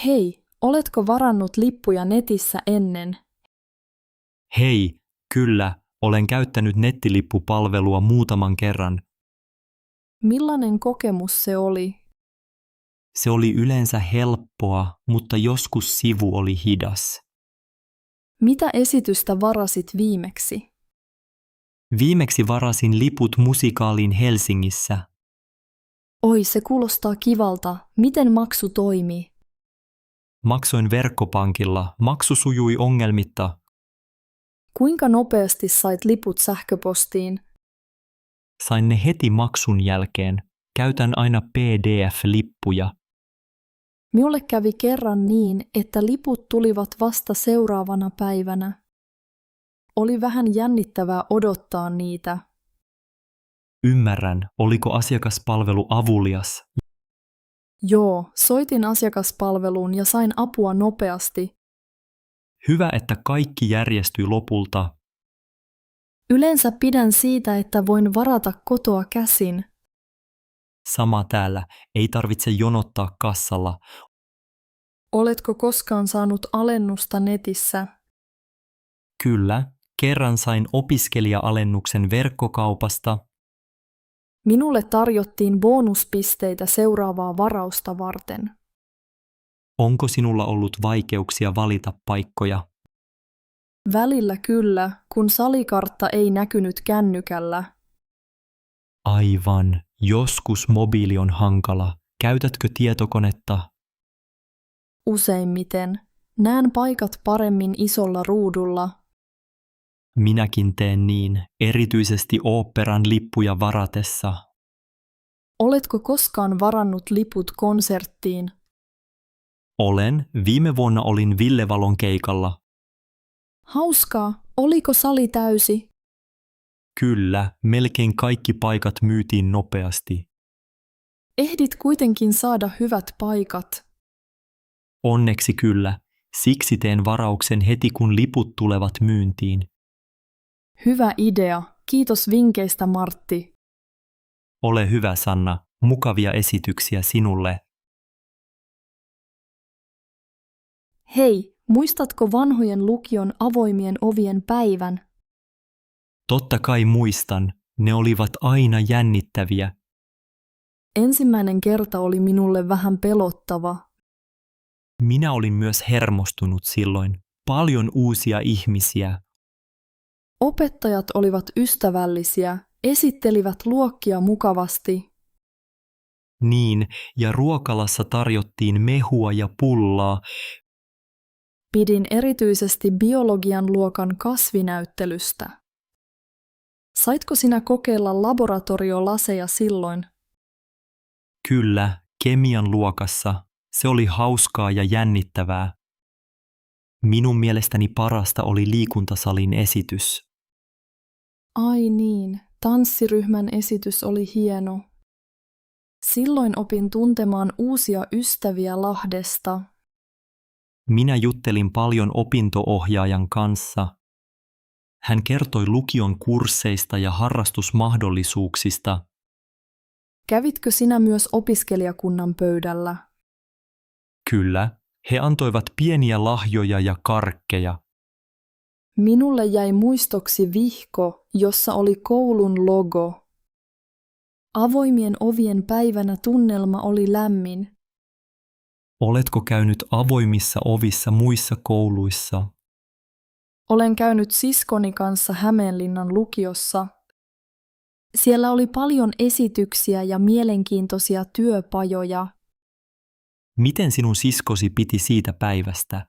Hei, oletko varannut lippuja netissä ennen? Hei, kyllä, olen käyttänyt nettilippupalvelua muutaman kerran. Millainen kokemus se oli? Se oli yleensä helppoa, mutta joskus sivu oli hidas. Mitä esitystä varasit viimeksi? Viimeksi varasin liput musikaaliin Helsingissä. Oi, se kuulostaa kivalta. Miten maksu toimii? Maksoin verkkopankilla, maksu sujui ongelmitta. Kuinka nopeasti sait liput sähköpostiin? Sain ne heti maksun jälkeen. Käytän aina PDF-lippuja. Minulle kävi kerran niin, että liput tulivat vasta seuraavana päivänä. Oli vähän jännittävää odottaa niitä. Ymmärrän, oliko asiakaspalvelu avulias. Joo, soitin asiakaspalveluun ja sain apua nopeasti. Hyvä, että kaikki järjestyi lopulta. Yleensä pidän siitä, että voin varata kotoa käsin. Sama täällä, ei tarvitse jonottaa kassalla. Oletko koskaan saanut alennusta netissä? Kyllä, kerran sain opiskelija-alennuksen verkkokaupasta. Minulle tarjottiin bonuspisteitä seuraavaa varausta varten. Onko sinulla ollut vaikeuksia valita paikkoja? Välillä kyllä, kun salikartta ei näkynyt kännykällä. Aivan, joskus mobiili on hankala. Käytätkö tietokonetta? Useimmiten. Näen paikat paremmin isolla ruudulla. Minäkin teen niin, erityisesti oopperan lippuja varatessa. Oletko koskaan varannut liput konserttiin? Olen, viime vuonna olin Ville Valon keikalla. Hauskaa, oliko sali täysi? Kyllä, melkein kaikki paikat myytiin nopeasti. Ehdit kuitenkin saada hyvät paikat. Onneksi kyllä, siksi teen varauksen heti kun liput tulevat myyntiin. Hyvä idea, kiitos vinkkeistä Martti. Ole hyvä Sanna, mukavia esityksiä sinulle. Hei, muistatko vanhojen lukion avoimien ovien päivän? Totta kai muistan, ne olivat aina jännittäviä. Ensimmäinen kerta oli minulle vähän pelottava. Minä olin myös hermostunut silloin. Paljon uusia ihmisiä. Opettajat olivat ystävällisiä, esittelivät luokkia mukavasti. Niin, ja ruokalassa tarjottiin mehua ja pullaa. Pidin erityisesti biologian luokan kasvinäyttelystä. Saitko sinä kokeilla laboratoriolaseja silloin? Kyllä, kemian luokassa. Se oli hauskaa ja jännittävää. Minun mielestäni parasta oli liikuntasalin esitys. Ai niin, tanssiryhmän esitys oli hieno. Silloin opin tuntemaan uusia ystäviä Lahdesta. Minä juttelin paljon opinto-ohjaajan kanssa. Hän kertoi lukion kursseista ja harrastusmahdollisuuksista. Kävitkö sinä myös opiskelijakunnan pöydällä? Kyllä, he antoivat pieniä lahjoja ja karkkeja. Minulle jäi muistoksi vihko, jossa oli koulun logo. Avoimien ovien päivänä tunnelma oli lämmin. Oletko käynyt avoimissa ovissa muissa kouluissa? Olen käynyt siskoni kanssa Hämeenlinnan lukiossa. Siellä oli paljon esityksiä ja mielenkiintoisia työpajoja. Miten sinun siskosi piti siitä päivästä?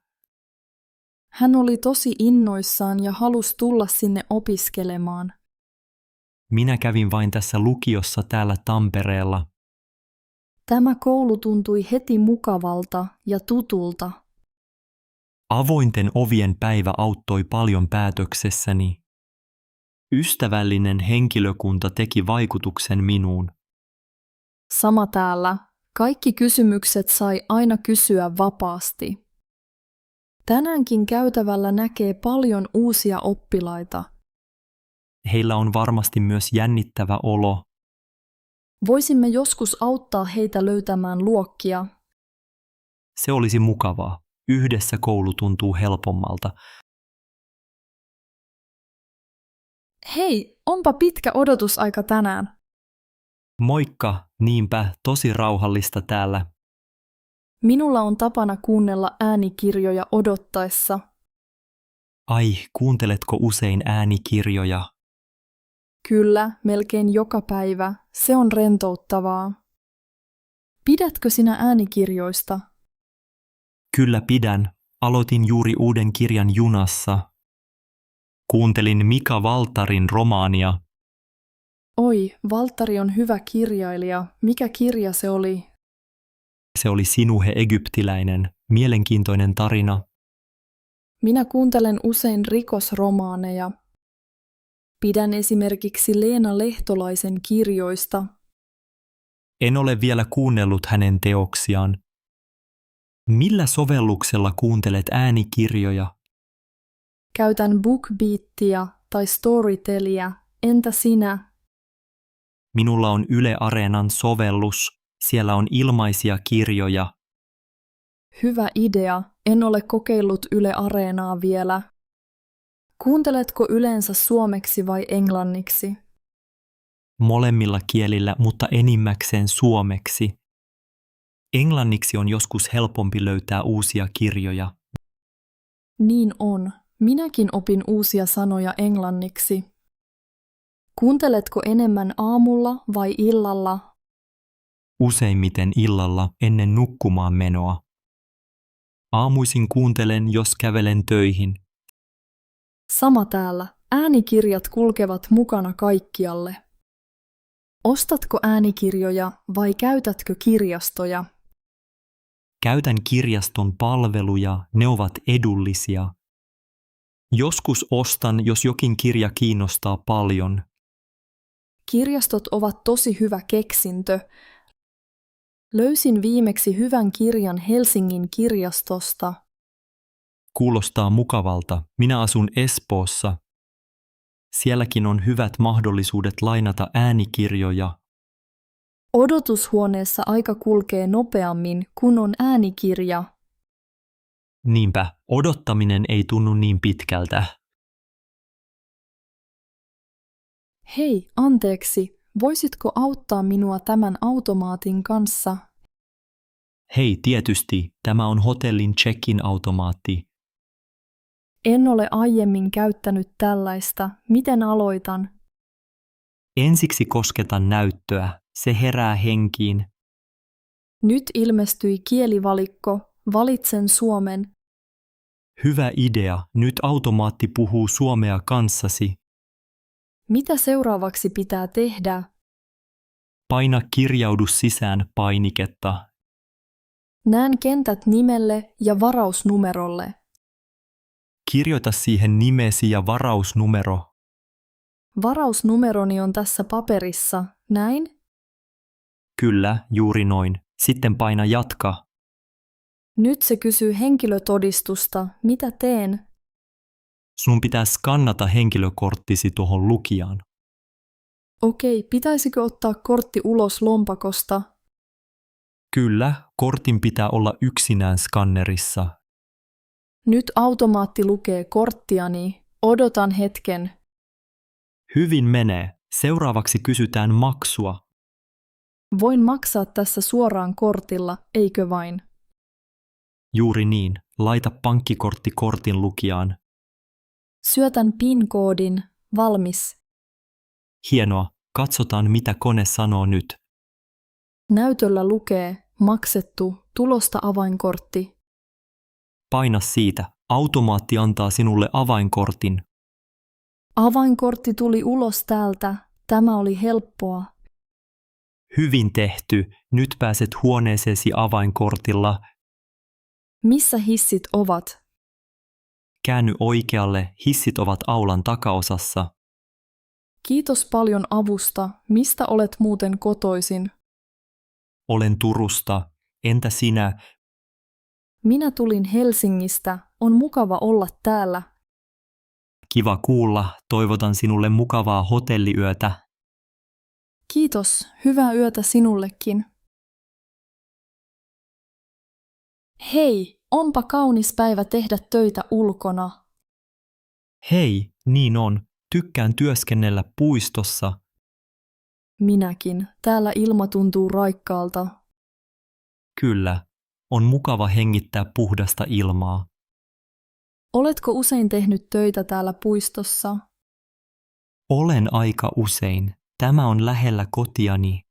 Hän oli tosi innoissaan ja halusi tulla sinne opiskelemaan. Minä kävin vain tässä lukiossa täällä Tampereella. Tämä koulu tuntui heti mukavalta ja tutulta. Avointen ovien päivä auttoi paljon päätöksessäni. Ystävällinen henkilökunta teki vaikutuksen minuun. Sama täällä. Kaikki kysymykset sai aina kysyä vapaasti. Tänäänkin käytävällä näkee paljon uusia oppilaita. Heillä on varmasti myös jännittävä olo. Voisimme joskus auttaa heitä löytämään luokkia. Se olisi mukavaa. Yhdessä koulu tuntuu helpommalta. Hei, onpa pitkä odotusaika tänään. Moikka, niinpä, tosi rauhallista täällä. Minulla on tapana kuunnella äänikirjoja odottaessa. Ai, kuunteletko usein äänikirjoja? Kyllä, melkein joka päivä. Se on rentouttavaa. Pidätkö sinä äänikirjoista? Kyllä pidän. Aloitin juuri uuden kirjan junassa. Kuuntelin Mika Waltarin romaania. Oi, Valtteri on hyvä kirjailija. Mikä kirja se oli? Se oli Sinuhe egyptiläinen. Mielenkiintoinen tarina. Minä kuuntelen usein rikosromaaneja. Pidän esimerkiksi Leena Lehtolaisen kirjoista. En ole vielä kuunnellut hänen teoksiaan. Millä sovelluksella kuuntelet äänikirjoja? Käytän BookBeatia tai Storytelia. Entä sinä? Minulla on Yle Areenan sovellus. Siellä on ilmaisia kirjoja. Hyvä idea. En ole kokeillut Yle Areenaa vielä. Kuunteletko yleensä suomeksi vai englanniksi? Molemmilla kielillä, mutta enimmäkseen suomeksi. Englanniksi on joskus helpompi löytää uusia kirjoja. Niin on. Minäkin opin uusia sanoja englanniksi. Kuunteletko enemmän aamulla vai illalla? Useimmiten illalla ennen nukkumaan menoa. Aamuisin kuuntelen, jos kävelen töihin. Sama täällä. Äänikirjat kulkevat mukana kaikkialle. Ostatko äänikirjoja vai käytätkö kirjastoja? Käytän kirjaston palveluja, ne ovat edullisia. Joskus ostan, jos jokin kirja kiinnostaa paljon. Kirjastot ovat tosi hyvä keksintö. Löysin viimeksi hyvän kirjan Helsingin kirjastosta. Kuulostaa mukavalta. Minä asun Espoossa. Sielläkin on hyvät mahdollisuudet lainata äänikirjoja. Odotushuoneessa aika kulkee nopeammin, kun on äänikirja. Niinpä, odottaminen ei tunnu niin pitkältä. Hei, anteeksi, voisitko auttaa minua tämän automaatin kanssa? Hei, tietysti, tämä on hotellin check-in-automaatti. En ole aiemmin käyttänyt tällaista. Miten aloitan? Ensiksi kosketan näyttöä. Se herää henkiin. Nyt ilmestyi kielivalikko. Valitsen suomen. Hyvä idea. Nyt automaatti puhuu suomea kanssasi. Mitä seuraavaksi pitää tehdä? Paina kirjaudu sisään -painiketta. Näen kentät nimelle ja varausnumerolle. Kirjoita siihen nimesi ja varausnumero. Varausnumeroni on tässä paperissa, näin? Kyllä, juuri noin. Sitten paina jatka. Nyt se kysyy henkilötodistusta. Mitä teen? Sun pitää skannata henkilökorttisi tuohon lukijaan. Okei, pitäisikö ottaa kortti ulos lompakosta? Kyllä, kortin pitää olla yksinään skannerissa. Nyt automaatti lukee korttiani. Odotan hetken. Hyvin menee. Seuraavaksi kysytään maksua. Voin maksaa tässä suoraan kortilla, eikö vain? Juuri niin. Laita pankkikortti kortin lukijaan. Syötän PIN-koodin. Valmis. Hienoa. Katsotaan, mitä kone sanoo nyt. Näytöllä lukee maksettu, tulosta avainkortti. Paina siitä. Automaatti antaa sinulle avainkortin. Avainkortti tuli ulos täältä. Tämä oli helppoa. Hyvin tehty. Nyt pääset huoneeseesi avainkortilla. Missä hissit ovat? Käänny oikealle. Hissit ovat aulan takaosassa. Kiitos paljon avusta. Mistä olet muuten kotoisin? Olen Turusta. Entä sinä? Minä tulin Helsingistä. On mukava olla täällä. Kiva kuulla. Toivotan sinulle mukavaa hotelliyötä. Kiitos. Hyvää yötä sinullekin. Hei, onpa kaunis päivä tehdä töitä ulkona. Hei, niin on. Tykkään työskennellä puistossa. Minäkin. Täällä ilma tuntuu raikkaalta. Kyllä, on mukava hengittää puhdasta ilmaa. Oletko usein tehnyt töitä täällä puistossa? Olen aika usein. Tämä on lähellä kotiani.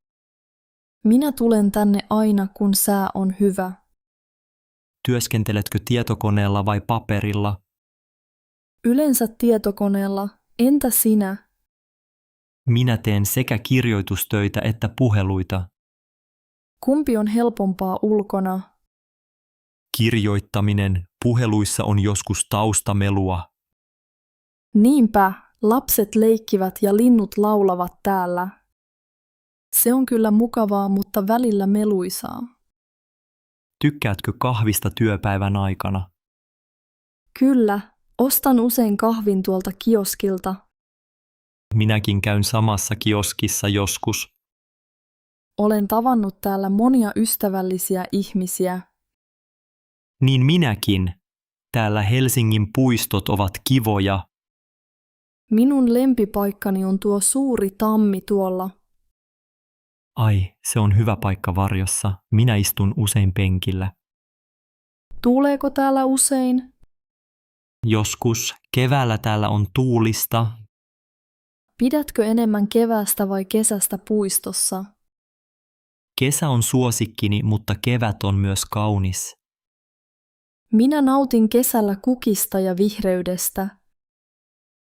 Minä tulen tänne aina, kun sää on hyvä. Työskenteletkö tietokoneella vai paperilla? Yleensä tietokoneella. Entä sinä? Minä teen sekä kirjoitustöitä että puheluita. Kumpi on helpompaa ulkona? Kirjoittaminen puheluissa on joskus taustamelua. Niinpä, lapset leikkivät ja linnut laulavat täällä. Se on kyllä mukavaa, mutta välillä meluisaa. Tykkäätkö kahvista työpäivän aikana? Kyllä, ostan usein kahvin tuolta kioskilta. Minäkin käyn samassa kioskissa joskus. Olen tavannut täällä monia ystävällisiä ihmisiä. Niin minäkin. Täällä Helsingin puistot ovat kivoja. Minun lempipaikkani on tuo suuri tammi tuolla. Ai, se on hyvä paikka varjossa. Minä istun usein penkillä. Tuuleeko täällä usein? Joskus keväällä täällä on tuulista. Pidätkö enemmän keväästä vai kesästä puistossa? Kesä on suosikkini, mutta kevät on myös kaunis. Minä nautin kesällä kukista ja vihreydestä.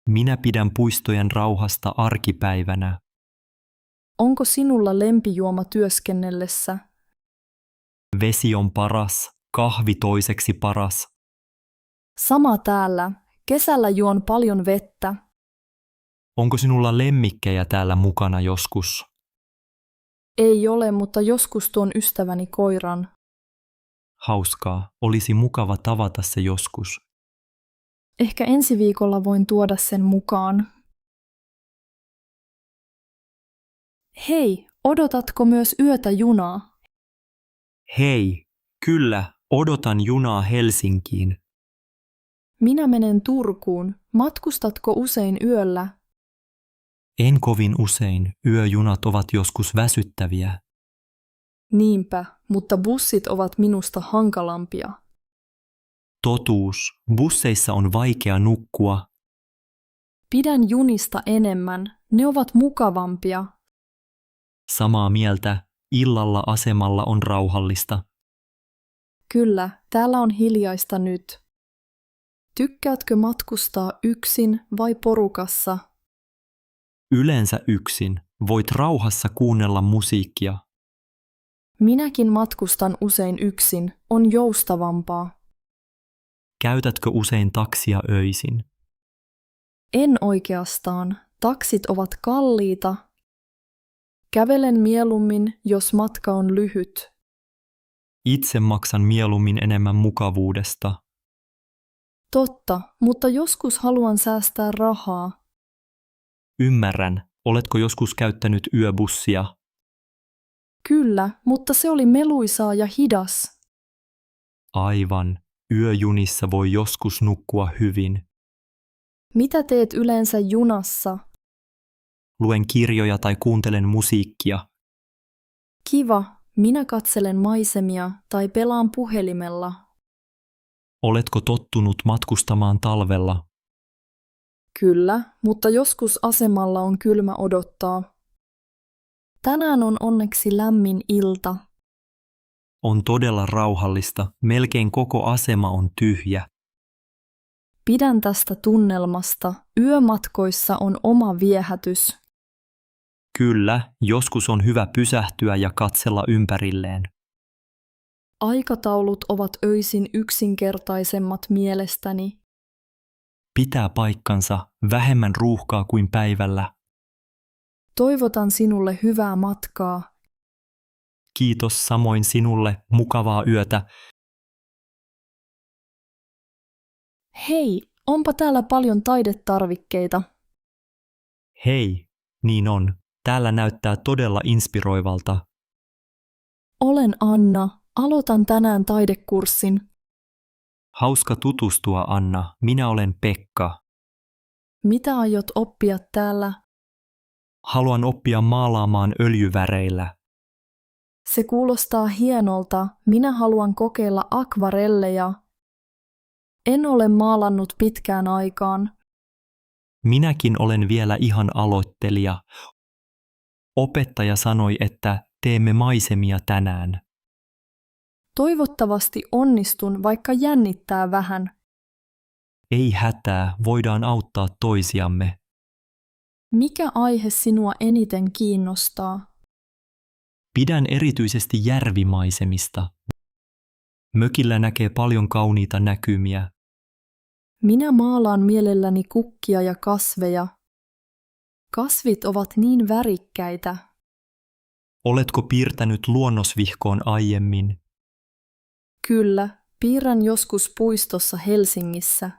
Minä pidän puistojen rauhasta arkipäivänä. Onko sinulla lempijuoma työskennellessä? Vesi on paras, kahvi toiseksi paras. Sama täällä. Kesällä juon paljon vettä. Onko sinulla lemmikkejä täällä mukana joskus? Ei ole, mutta joskus tuon ystäväni koiran. Hauskaa, olisi mukava tavata se joskus. Ehkä ensi viikolla voin tuoda sen mukaan. Hei, odotatko myös yötä junaa? Hei, kyllä, odotan junaa Helsinkiin. Minä menen Turkuun. Matkustatko usein yöllä? En kovin usein, yöjunat ovat joskus väsyttäviä. Niinpä, mutta bussit ovat minusta hankalampia. Totuus, busseissa on vaikea nukkua. Pidän junista enemmän. Ne ovat mukavampia. Samaa mieltä, illalla asemalla on rauhallista. Kyllä, täällä on hiljaista nyt. Tykkäätkö matkustaa yksin vai porukassa? Yleensä yksin, voit rauhassa kuunnella musiikkia. Minäkin matkustan usein yksin, on joustavampaa. Käytätkö usein taksia öisin? En oikeastaan, taksit ovat kalliita. Kävelen mieluummin, jos matka on lyhyt. Itse maksan mieluummin enemmän mukavuudesta. Totta, mutta joskus haluan säästää rahaa. Ymmärrän, oletko joskus käyttänyt yöbussia? Kyllä, mutta se oli meluisaa ja hidas. Aivan, yöjunissa voi joskus nukkua hyvin. Mitä teet yleensä junassa? Luen kirjoja tai kuuntelen musiikkia. Kiva, minä katselen maisemia tai pelaan puhelimella. Oletko tottunut matkustamaan talvella? Kyllä, mutta joskus asemalla on kylmä odottaa. Tänään on onneksi lämmin ilta. On todella rauhallista, melkein koko asema on tyhjä. Pidän tästä tunnelmasta. Yömatkoissa on oma viehätys. Kyllä, joskus on hyvä pysähtyä ja katsella ympärilleen. Aikataulut ovat öisin yksinkertaisemmat mielestäni. Pitää paikkansa, vähemmän ruuhkaa kuin päivällä. Toivotan sinulle hyvää matkaa. Kiitos samoin sinulle, mukavaa yötä. Hei, onpa täällä paljon taidetarvikkeita. Hei, niin on. Täällä näyttää todella inspiroivalta. Olen Anna. Aloitan tänään taidekurssin. Hauska tutustua, Anna. Minä olen Pekka. Mitä aiot oppia täällä? Haluan oppia maalaamaan öljyväreillä. Se kuulostaa hienolta. Minä haluan kokeilla akvarelleja. En ole maalannut pitkään aikaan. Minäkin olen vielä ihan aloittelija. Opettaja sanoi, että teemme maisemia tänään. Toivottavasti onnistun, vaikka jännittää vähän. Ei hätää, voidaan auttaa toisiamme. Mikä aihe sinua eniten kiinnostaa? Pidän erityisesti järvimaisemista. Mökillä näkee paljon kauniita näkymiä. Minä maalaan mielelläni kukkia ja kasveja. Kasvit ovat niin värikkäitä. Oletko piirtänyt luonnosvihkoon aiemmin? Kyllä, piirrän joskus puistossa Helsingissä.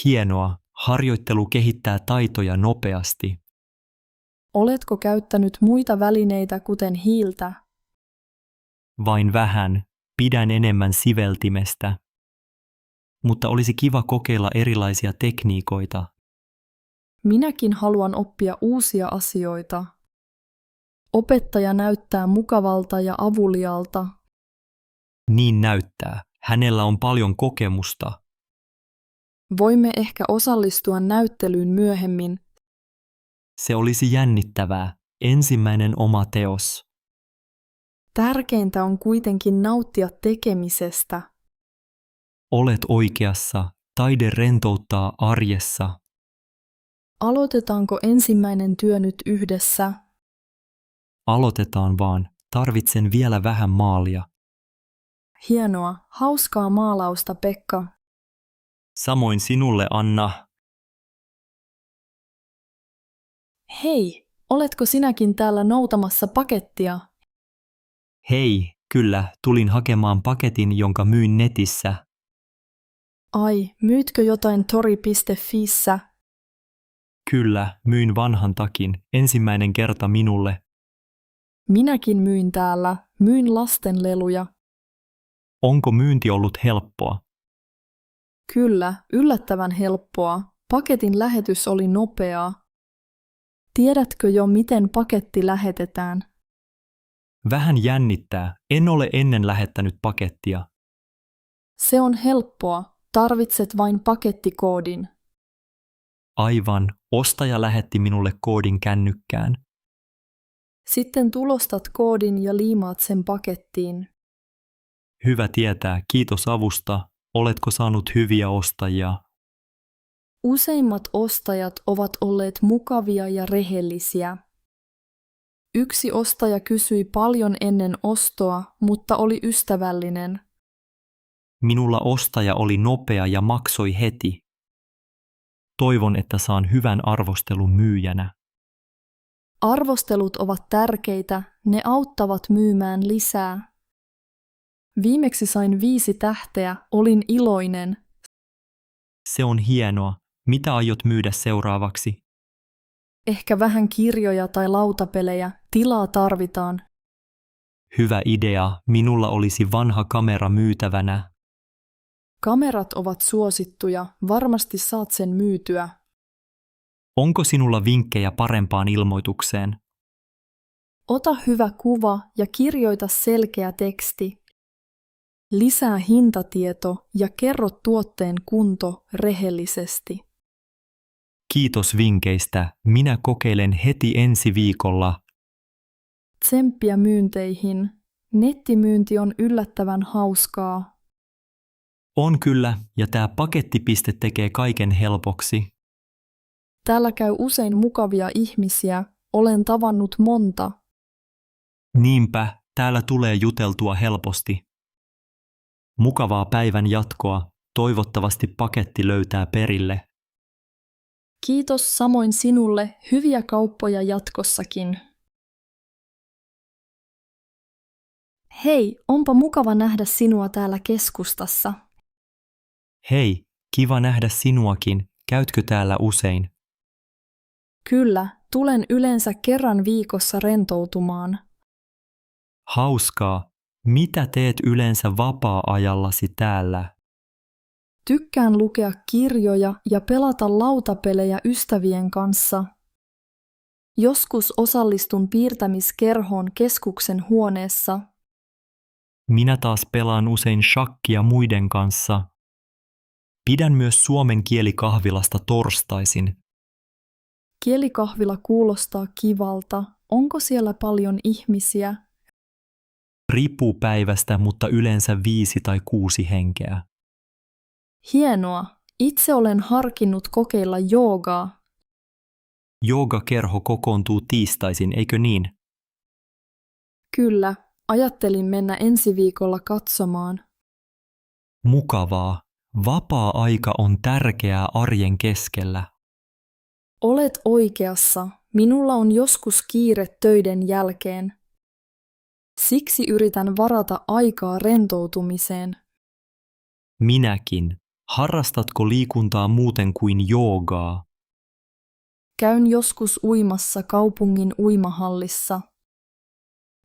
Hienoa, harjoittelu kehittää taitoja nopeasti. Oletko käyttänyt muita välineitä kuten hiiltä? Vain vähän, pidän enemmän siveltimestä. Mutta olisi kiva kokeilla erilaisia tekniikoita. Minäkin haluan oppia uusia asioita. Opettaja näyttää mukavalta ja avulialta. Niin näyttää, hänellä on paljon kokemusta. Voimme ehkä osallistua näyttelyyn myöhemmin. Se olisi jännittävää, ensimmäinen oma teos. Tärkeintä on kuitenkin nauttia tekemisestä. Olet oikeassa, taide rentouttaa arjessa. Aloitetaanko ensimmäinen työ nyt yhdessä? Aloitetaan vaan, tarvitsen vielä vähän maalia. Hienoa, hauskaa maalausta, Pekka. Samoin sinulle, Anna. Hei, oletko sinäkin täällä noutamassa pakettia? Hei, kyllä, tulin hakemaan paketin, jonka myin netissä. Ai, myytkö jotain tori.fiissä? Kyllä, myin vanhan takin, ensimmäinen kerta minulle. Minäkin myin täällä, myin lastenleluja. Onko myynti ollut helppoa? Kyllä, yllättävän helppoa. Paketin lähetys oli nopeaa. Tiedätkö jo, miten paketti lähetetään? Vähän jännittää, en ole ennen lähettänyt pakettia. Se on helppoa, tarvitset vain pakettikoodin. Aivan, ostaja lähetti minulle koodin kännykkään. Sitten tulostat koodin ja liimaat sen pakettiin. Hyvä tietää, kiitos avusta. Oletko saanut hyviä ostajia? Useimmat ostajat ovat olleet mukavia ja rehellisiä. Yksi ostaja kysyi paljon ennen ostoa, mutta oli ystävällinen. Minulla ostaja oli nopea ja maksoi heti. Toivon, että saan hyvän arvostelun myyjänä. Arvostelut ovat tärkeitä, ne auttavat myymään lisää. Viimeksi sain 5 tähteä, olin iloinen. Se on hienoa. Mitä aiot myydä seuraavaksi? Ehkä vähän kirjoja tai lautapelejä, tilaa tarvitaan. Hyvä idea, minulla olisi vanha kamera myytävänä. Kamerat ovat suosittuja, varmasti saat sen myytyä. Onko sinulla vinkkejä parempaan ilmoitukseen? Ota hyvä kuva ja kirjoita selkeä teksti. Lisää hintatieto ja kerro tuotteen kunto rehellisesti. Kiitos vinkkeistä, minä kokeilen heti ensi viikolla. Tsemppiä myynteihin. Nettimyynti on yllättävän hauskaa. On kyllä, ja tämä pakettipiste tekee kaiken helpoksi. Täällä käy usein mukavia ihmisiä, olen tavannut monta. Niinpä, täällä tulee juteltua helposti. Mukavaa päivän jatkoa, toivottavasti paketti löytää perille. Kiitos samoin sinulle, hyviä kauppoja jatkossakin. Hei, onpa mukava nähdä sinua täällä keskustassa. Hei, kiva nähdä sinuakin, käytkö täällä usein? Kyllä, tulen yleensä kerran viikossa rentoutumaan. Hauskaa, Mitä teet yleensä vapaa-ajallasi täällä? Tykkään lukea kirjoja ja pelata lautapelejä ystävien kanssa. Joskus osallistun piirtämiskerhoon keskuksen huoneessa. Minä taas pelaan usein shakkia muiden kanssa. Pidän myös suomen kielikahvilasta torstaisin. Kielikahvila kuulostaa kivalta. Onko siellä paljon ihmisiä? Riippuu päivästä, mutta yleensä 5 tai 6 henkeä. Hienoa. Itse olen harkinnut kokeilla joogaa. Joogakerho kokoontuu tiistaisin, eikö niin? Kyllä, ajattelin mennä ensi viikolla katsomaan. Mukavaa. Vapaa-aika on tärkeää arjen keskellä. Olet oikeassa. Minulla on joskus kiire töiden jälkeen. Siksi yritän varata aikaa rentoutumiseen. Minäkin. Harrastatko liikuntaa muuten kuin joogaa? Käyn joskus uimassa kaupungin uimahallissa.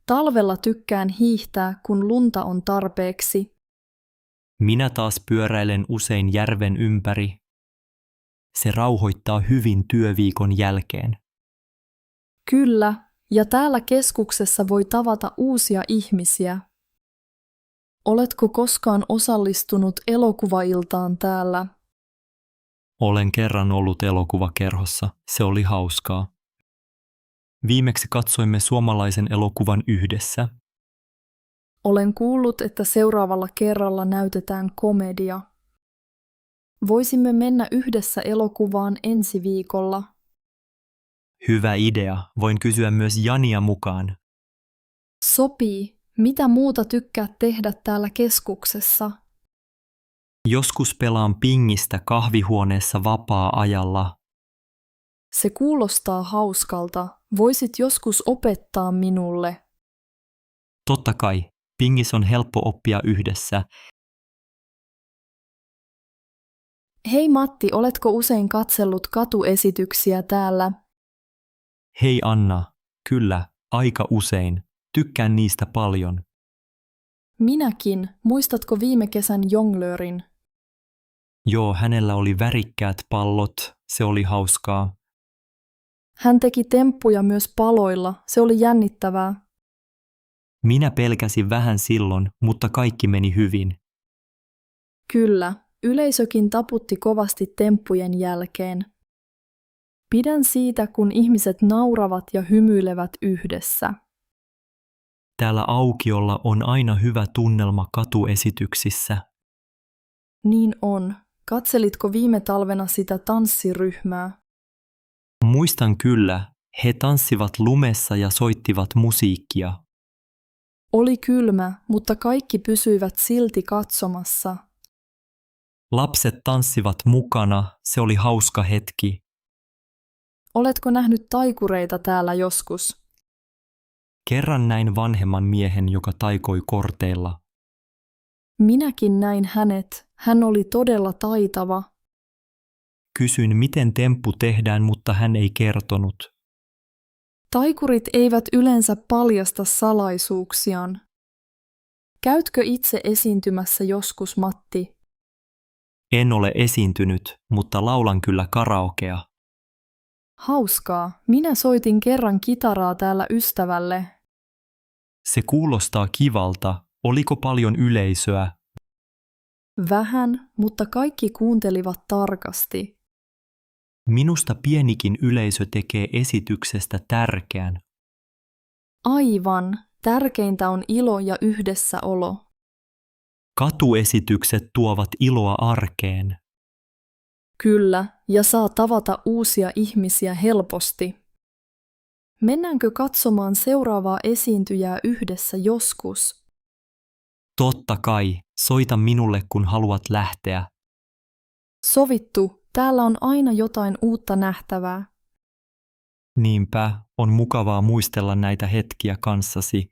Talvella tykkään hiihtää, kun lunta on tarpeeksi. Minä taas pyöräilen usein järven ympäri. Se rauhoittaa hyvin työviikon jälkeen. Kyllä, ja täällä keskuksessa voi tavata uusia ihmisiä. Oletko koskaan osallistunut elokuvailtaan täällä? Olen kerran ollut elokuvakerhossa. Se oli hauskaa. Viimeksi katsoimme suomalaisen elokuvan yhdessä. Olen kuullut, että seuraavalla kerralla näytetään komedia. Voisimme mennä yhdessä elokuvaan ensi viikolla. Hyvä idea. Voin kysyä myös Jania mukaan. Sopii. Mitä muuta tykkäät tehdä täällä keskuksessa? Joskus pelaan pingistä kahvihuoneessa vapaa-ajalla. Se kuulostaa hauskalta. Voisit joskus opettaa minulle. Totta kai. Pingis on helppo oppia yhdessä. Hei Matti, oletko usein katsellut katuesityksiä täällä? Hei Anna. Kyllä, aika usein. Tykkään niistä paljon. Minäkin. Muistatko viime kesän jonglöörin? Joo, hänellä oli värikkäät pallot. Se oli hauskaa. Hän teki temppuja myös paloilla. Se oli jännittävää. Minä pelkäsin vähän silloin, mutta kaikki meni hyvin. Kyllä, yleisökin taputti kovasti temppujen jälkeen. Pidän siitä, kun ihmiset nauravat ja hymyilevät yhdessä. Täällä aukiolla on aina hyvä tunnelma katuesityksissä. Niin on. Katselitko viime talvena sitä tanssiryhmää? Muistan kyllä, he tanssivat lumessa ja soittivat musiikkia. Oli kylmä, mutta kaikki pysyivät silti katsomassa. Lapset tanssivat mukana, se oli hauska hetki. Oletko nähnyt taikureita täällä joskus? Kerran näin vanhemman miehen, joka taikoi korteilla. Minäkin näin hänet. Hän oli todella taitava. Kysyin, miten temppu tehdään, mutta hän ei kertonut. Taikurit eivät yleensä paljasta salaisuuksiaan. Käytkö itse esiintymässä joskus, Matti? En ole esiintynyt, mutta laulan kyllä karaokea. Hauskaa. Minä soitin kerran kitaraa täällä ystävälle. Se kuulostaa kivalta. Oliko paljon yleisöä? Vähän, mutta kaikki kuuntelivat tarkasti. Minusta pienikin yleisö tekee esityksestä tärkeän. Aivan. Tärkeintä on ilo ja yhdessäolo. Katuesitykset tuovat iloa arkeen. Kyllä, ja saa tavata uusia ihmisiä helposti. Mennäänkö katsomaan seuraavaa esiintyjää yhdessä joskus? Totta kai, soita minulle kun haluat lähteä. Sovittu, täällä on aina jotain uutta nähtävää. Niinpä, on mukavaa muistella näitä hetkiä kanssasi.